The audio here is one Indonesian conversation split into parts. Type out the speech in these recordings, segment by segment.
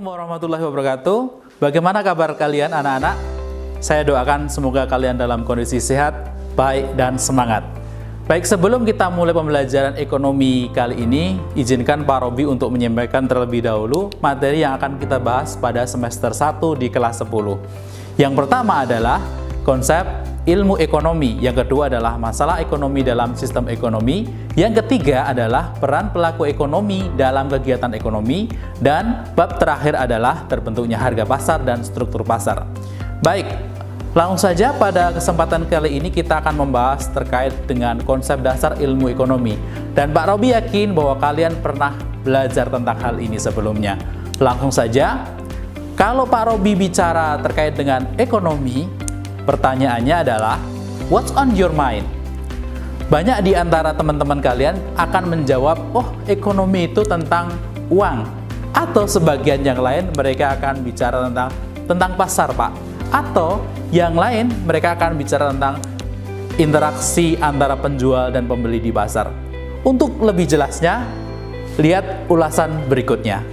warahmatullahi wabarakatuh. Bagaimana kabar kalian anak-anak? Saya doakan semoga kalian dalam kondisi sehat, baik, dan semangat. Baik, sebelum kita mulai pembelajaran ekonomi kali ini, izinkan Pak Robi untuk menyampaikan terlebih dahulu materi yang akan kita bahas pada semester 1 di kelas 10. Yang pertama adalah konsep ilmu ekonomi, yang kedua adalah masalah ekonomi dalam sistem ekonomi, yang ketiga adalah peran pelaku ekonomi dalam kegiatan ekonomi, dan bab terakhir adalah terbentuknya harga pasar dan struktur pasar. Baik, langsung saja pada kesempatan kali ini kita akan membahas terkait dengan konsep dasar ilmu ekonomi, dan Pak Robi yakin bahwa kalian pernah belajar tentang hal ini sebelumnya. Langsung saja, kalau Pak Robi bicara terkait dengan ekonomi, pertanyaannya adalah, what's on your mind? Banyak di antara teman-teman kalian akan menjawab, oh, ekonomi itu tentang uang. Atau sebagian yang lain mereka akan bicara tentang pasar, Pak. Atau yang lain mereka akan bicara tentang interaksi antara penjual dan pembeli di pasar. Untuk lebih jelasnya, lihat ulasan berikutnya.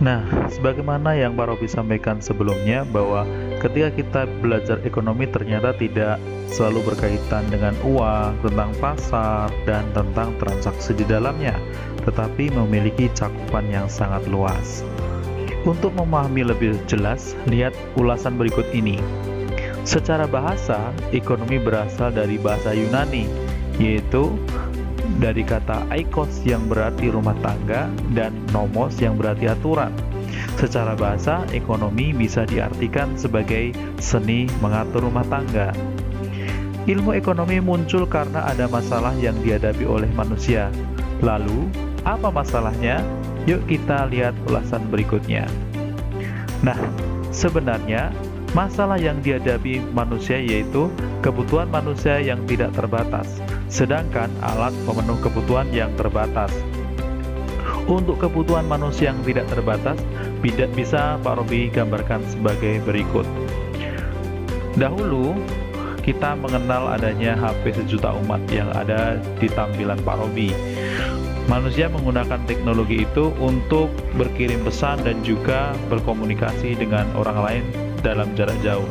Nah, sebagaimana yang Pak Robi sampaikan sebelumnya, bahwa ketika kita belajar ekonomi ternyata tidak selalu berkaitan dengan uang, tentang pasar, dan tentang transaksi di dalamnya, tetapi memiliki cakupan yang sangat luas. Untuk memahami lebih jelas, lihat ulasan berikut ini. Secara bahasa, ekonomi berasal dari bahasa Yunani, yaitu dari kata aikos yang berarti rumah tangga dan nomos yang berarti aturan. Secara bahasa, ekonomi bisa diartikan sebagai seni mengatur rumah tangga. Ilmu ekonomi muncul karena ada masalah yang dihadapi oleh manusia. Lalu, apa masalahnya? Yuk kita lihat ulasan berikutnya. Nah, sebenarnya masalah yang dihadapi manusia yaitu kebutuhan manusia yang tidak terbatas, sedangkan alat pemenuh kebutuhan yang terbatas. Untuk kebutuhan manusia yang tidak terbatas, bisa Pak Robi gambarkan sebagai berikut. Dahulu, kita mengenal adanya HP sejuta umat yang ada di tampilan Pak Robi. Manusia menggunakan teknologi itu untuk berkirim pesan dan juga berkomunikasi dengan orang lain dalam jarak jauh.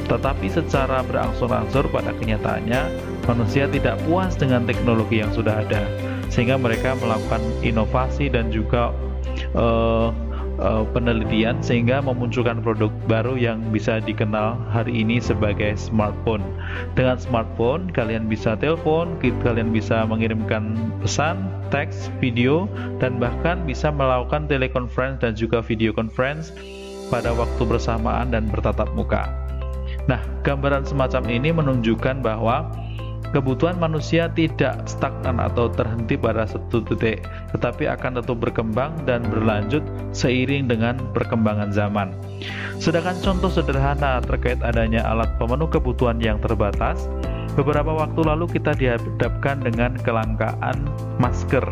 Tetapi secara berangsur-angsur pada kenyataannya, manusia tidak puas dengan teknologi yang sudah ada, sehingga mereka melakukan inovasi dan juga penelitian sehingga memunculkan produk baru yang bisa dikenal hari ini sebagai smartphone. Dengan smartphone, kalian bisa telepon, kalian bisa mengirimkan pesan, teks, video, dan bahkan bisa melakukan telekonferensi dan juga video conference pada waktu bersamaan dan bertatap muka. Nah, gambaran semacam ini menunjukkan bahwa kebutuhan manusia tidak stagnan atau terhenti pada satu titik, tetapi akan tetap berkembang dan berlanjut seiring dengan perkembangan zaman. Sedangkan contoh sederhana terkait adanya alat pemenuh kebutuhan yang terbatas, beberapa waktu lalu kita dihadapkan dengan kelangkaan masker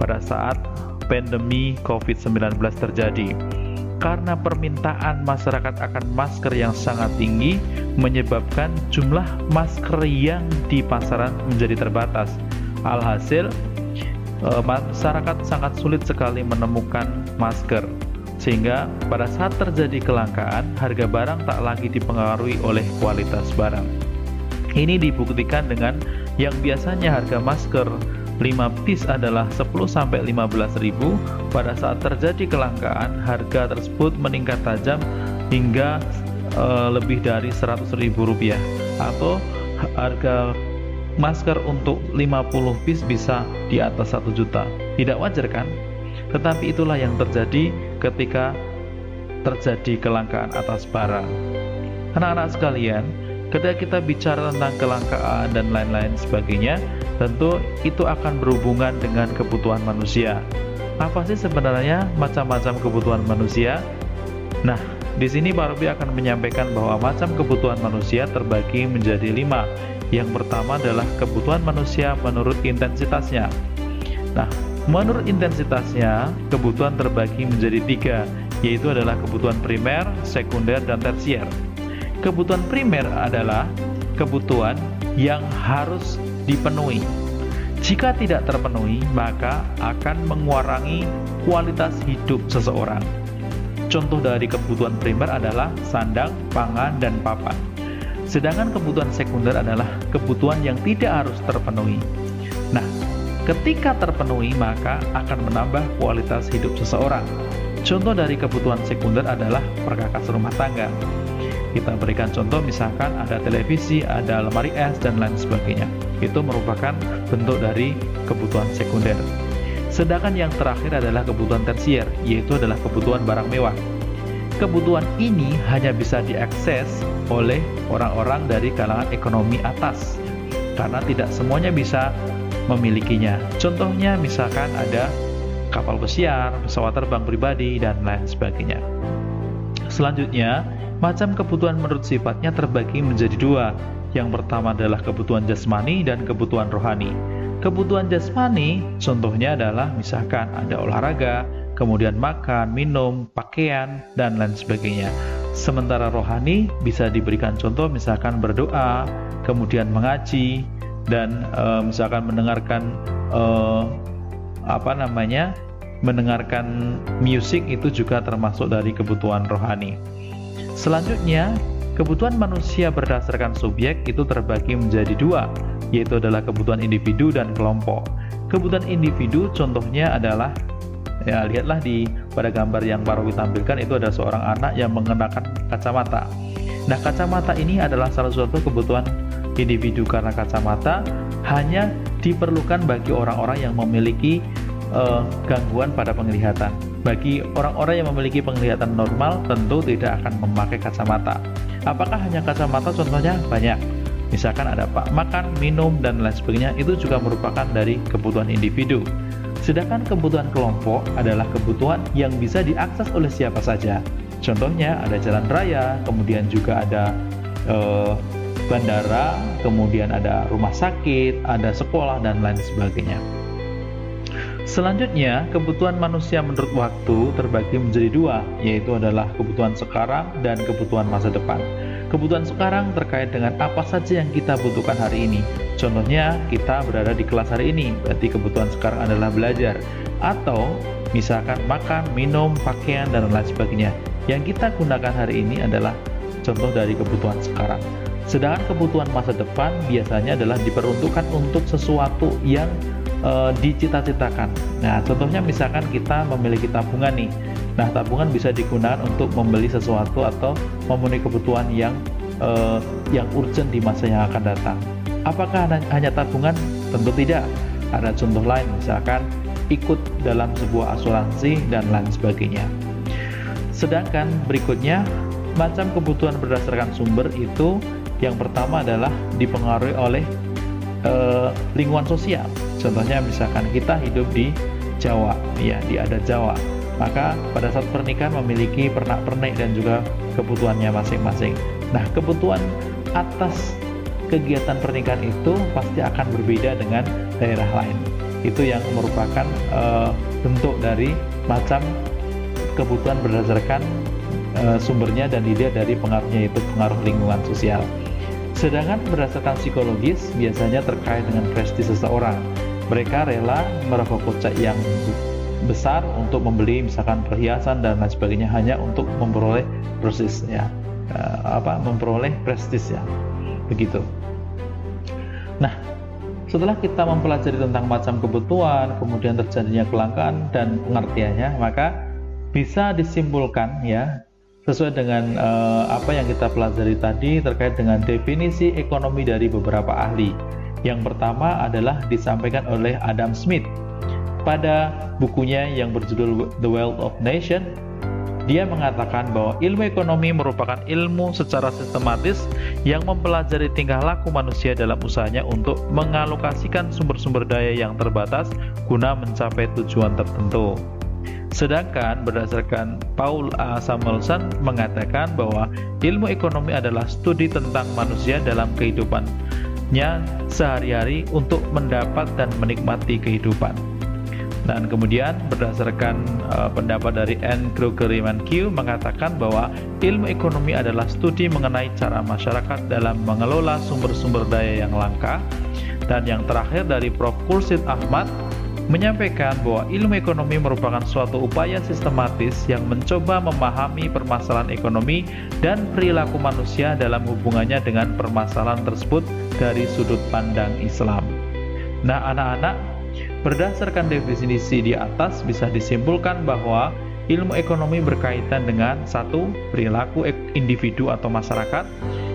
pada saat pandemi COVID-19 terjadi. Karena permintaan masyarakat akan masker yang sangat tinggi, menyebabkan jumlah masker yang di pasaran menjadi terbatas. Alhasil, masyarakat sangat sulit sekali menemukan masker, sehingga pada saat terjadi kelangkaan, harga barang tak lagi dipengaruhi oleh kualitas barang. Ini dibuktikan dengan yang biasanya harga masker 5 piece adalah 10-15 ribu, pada saat terjadi kelangkaan, harga tersebut meningkat tajam hingga lebih dari 100 ribu rupiah, atau harga masker untuk 50 piece bisa di atas 1 juta. Tidak wajar kan? Tetapi itulah yang terjadi ketika terjadi kelangkaan atas barang. Anak-anak sekalian, ketika kita bicara tentang kelangkaan dan lain-lain sebagainya, tentu itu akan berhubungan dengan kebutuhan manusia. Apa sih sebenarnya macam-macam kebutuhan manusia? Nah, di sini Pak Robi akan menyampaikan bahwa macam kebutuhan manusia terbagi menjadi 5. Yang pertama adalah kebutuhan manusia menurut intensitasnya. Nah, menurut intensitasnya, kebutuhan terbagi menjadi 3, yaitu adalah kebutuhan primer, sekunder, dan tersier. Kebutuhan primer adalah kebutuhan yang harus dipenuhi. Jika tidak terpenuhi, maka akan mengurangi kualitas hidup seseorang. Contoh dari kebutuhan primer adalah sandang, pangan, dan papan. Sedangkan kebutuhan sekunder adalah kebutuhan yang tidak harus terpenuhi. Nah, ketika terpenuhi maka akan menambah kualitas hidup seseorang. Contoh dari kebutuhan sekunder adalah perkakas rumah tangga. Kita berikan contoh misalkan ada televisi, ada lemari es, dan lain sebagainya. Itu merupakan bentuk dari kebutuhan sekunder. Sedangkan yang terakhir adalah kebutuhan tersier, yaitu adalah kebutuhan barang mewah. Kebutuhan ini hanya bisa diakses oleh orang-orang dari kalangan ekonomi atas, karena tidak semuanya bisa memilikinya. Contohnya misalkan ada kapal pesiar, pesawat terbang pribadi, dan lain sebagainya. Selanjutnya, macam kebutuhan menurut sifatnya terbagi menjadi dua. Yang pertama adalah kebutuhan jasmani dan kebutuhan rohani. Kebutuhan jasmani contohnya adalah misalkan ada olahraga, kemudian makan, minum, pakaian, dan lain sebagainya. Sementara rohani bisa diberikan contoh misalkan berdoa, kemudian mengaji, dan misalkan mendengarkan mendengarkan musik, itu juga termasuk dari kebutuhan rohani. Selanjutnya, kebutuhan manusia berdasarkan subjek itu terbagi menjadi dua, yaitu adalah kebutuhan individu dan kelompok. Kebutuhan individu contohnya adalah, ya lihatlah pada gambar yang Pak Rowi tampilkan, itu ada seorang anak yang mengenakan kacamata. Nah, kacamata ini adalah salah satu kebutuhan individu karena kacamata hanya diperlukan bagi orang-orang yang memiliki gangguan pada penglihatan. Bagi orang-orang yang memiliki penglihatan normal tentu tidak akan memakai kacamata. Apakah hanya kacamata? Contohnya banyak. Misalkan ada makan, minum, dan lain sebagainya, itu juga merupakan dari kebutuhan individu. Sedangkan kebutuhan kelompok adalah kebutuhan yang bisa diakses oleh siapa saja. Contohnya ada jalan raya, kemudian juga ada bandara, kemudian ada rumah sakit, ada sekolah, dan lain sebagainya. Selanjutnya, kebutuhan manusia menurut waktu terbagi menjadi dua, yaitu adalah kebutuhan sekarang dan kebutuhan masa depan. Kebutuhan sekarang terkait dengan apa saja yang kita butuhkan hari ini. Contohnya, kita berada di kelas hari ini, berarti kebutuhan sekarang adalah belajar. Atau, misalkan makan, minum, pakaian, dan lain sebagainya. Yang kita gunakan hari ini adalah contoh dari kebutuhan sekarang. Sedangkan kebutuhan masa depan biasanya adalah diperuntukkan untuk sesuatu yang dicita-citakan. Nah, contohnya misalkan kita memiliki tabungan nih. Nah, tabungan bisa digunakan untuk membeli sesuatu atau memenuhi kebutuhan yang urgent di masa yang akan datang. Apakah hanya tabungan? Tentu tidak. Ada contoh lain, misalkan ikut dalam sebuah asuransi dan lain sebagainya. Sedangkan berikutnya, macam kebutuhan berdasarkan sumber itu yang pertama adalah dipengaruhi oleh lingkungan sosial. Contohnya misalkan kita hidup di Jawa, ya di adat Jawa, maka pada saat pernikahan memiliki pernak-pernik dan juga kebutuhannya masing-masing. Nah, kebutuhan atas kegiatan pernikahan itu pasti akan berbeda dengan daerah lain. Itu yang merupakan bentuk dari macam kebutuhan berdasarkan sumbernya dan dilihat dari pengaruhnya, yaitu pengaruh lingkungan sosial. Sedangkan berdasarkan psikologis biasanya terkait dengan prestis seseorang. Mereka rela merogoh kocek yang besar untuk membeli misalkan perhiasan dan lain sebagainya hanya untuk memperoleh prestis ya, memperoleh prestis ya, begitu. Nah, setelah kita mempelajari tentang macam kebutuhan, kemudian terjadinya kelangkaan dan pengertiannya, maka bisa disimpulkan ya sesuai dengan apa yang kita pelajari tadi terkait dengan definisi ekonomi dari beberapa ahli. Yang pertama adalah disampaikan oleh Adam Smith pada bukunya yang berjudul The Wealth of Nations. Dia mengatakan bahwa ilmu ekonomi merupakan ilmu secara sistematis yang mempelajari tingkah laku manusia dalam usahanya untuk mengalokasikan sumber-sumber daya yang terbatas guna mencapai tujuan tertentu. Sedangkan berdasarkan Paul A. Samuelson mengatakan bahwa ilmu ekonomi adalah studi tentang manusia dalam kehidupannya sehari-hari untuk mendapat dan menikmati kehidupan. Dan kemudian berdasarkan pendapat dari N. Gregory Mankiw mengatakan bahwa ilmu ekonomi adalah studi mengenai cara masyarakat dalam mengelola sumber-sumber daya yang langka. Dan yang terakhir dari Prof. Khursyid Ahmad menyampaikan bahwa ilmu ekonomi merupakan suatu upaya sistematis yang mencoba memahami permasalahan ekonomi dan perilaku manusia dalam hubungannya dengan permasalahan tersebut dari sudut pandang Islam. Nah, anak-anak, berdasarkan definisi di atas bisa disimpulkan bahwa ilmu ekonomi berkaitan dengan satu, perilaku individu atau masyarakat,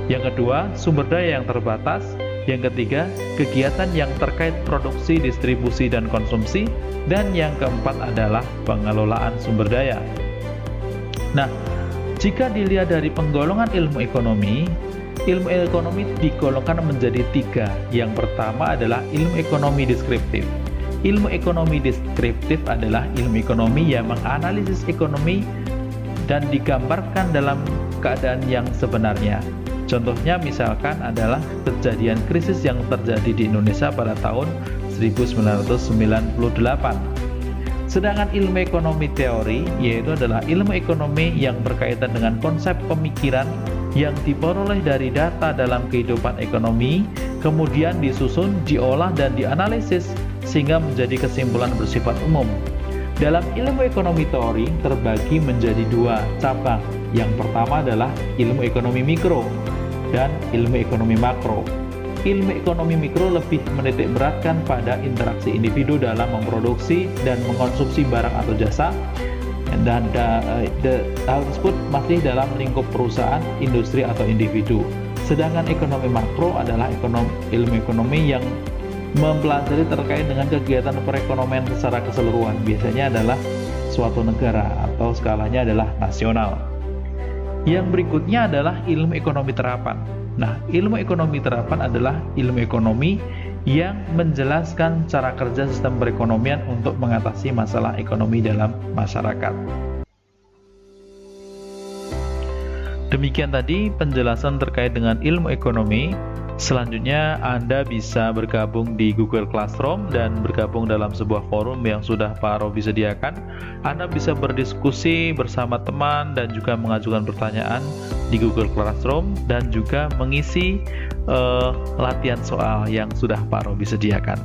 yang kedua, sumber daya yang terbatas, yang ketiga, kegiatan yang terkait produksi, distribusi, dan konsumsi, dan yang keempat adalah pengelolaan sumber daya. Nah, jika dilihat dari penggolongan ilmu ekonomi digolongkan menjadi tiga. Yang pertama adalah ilmu ekonomi deskriptif. Ilmu ekonomi deskriptif adalah ilmu ekonomi yang menganalisis ekonomi dan digambarkan dalam keadaan yang sebenarnya. Contohnya misalkan adalah kejadian krisis yang terjadi di Indonesia pada tahun 1998. Sedangkan ilmu ekonomi teori yaitu adalah ilmu ekonomi yang berkaitan dengan konsep pemikiran yang diperoleh dari data dalam kehidupan ekonomi, kemudian disusun, diolah, dan dianalisis sehingga menjadi kesimpulan bersifat umum. Dalam ilmu ekonomi teori terbagi menjadi dua cabang. Yang pertama adalah ilmu ekonomi mikro dan ilmu ekonomi makro. Ilmu ekonomi mikro lebih menitik beratkan pada interaksi individu dalam memproduksi dan mengkonsumsi barang atau jasa, dan hal tersebut masih dalam lingkup perusahaan, industri, atau individu. Sedangkan ekonomi makro adalah ilmu ekonomi yang mempelajari terkait dengan kegiatan perekonomian secara keseluruhan, biasanya adalah suatu negara atau skalanya adalah nasional. Yang berikutnya adalah ilmu ekonomi terapan. Nah, ilmu ekonomi terapan adalah ilmu ekonomi yang menjelaskan cara kerja sistem perekonomian untuk mengatasi masalah ekonomi dalam masyarakat. Demikian tadi penjelasan terkait dengan ilmu ekonomi. Selanjutnya Anda bisa bergabung di Google Classroom dan bergabung dalam sebuah forum yang sudah Pak Robi sediakan. Anda bisa berdiskusi bersama teman dan juga mengajukan pertanyaan di Google Classroom dan juga mengisi latihan soal yang sudah Pak Robi sediakan.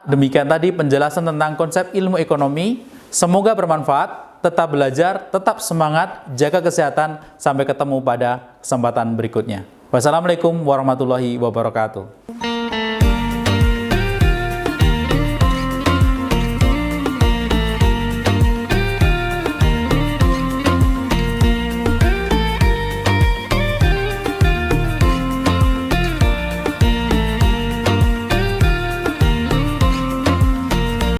Demikian tadi penjelasan tentang konsep ilmu ekonomi. Semoga bermanfaat. Tetap belajar, tetap semangat, jaga kesehatan. Sampai ketemu pada kesempatan berikutnya. Wassalamualaikum warahmatullahi wabarakatuh.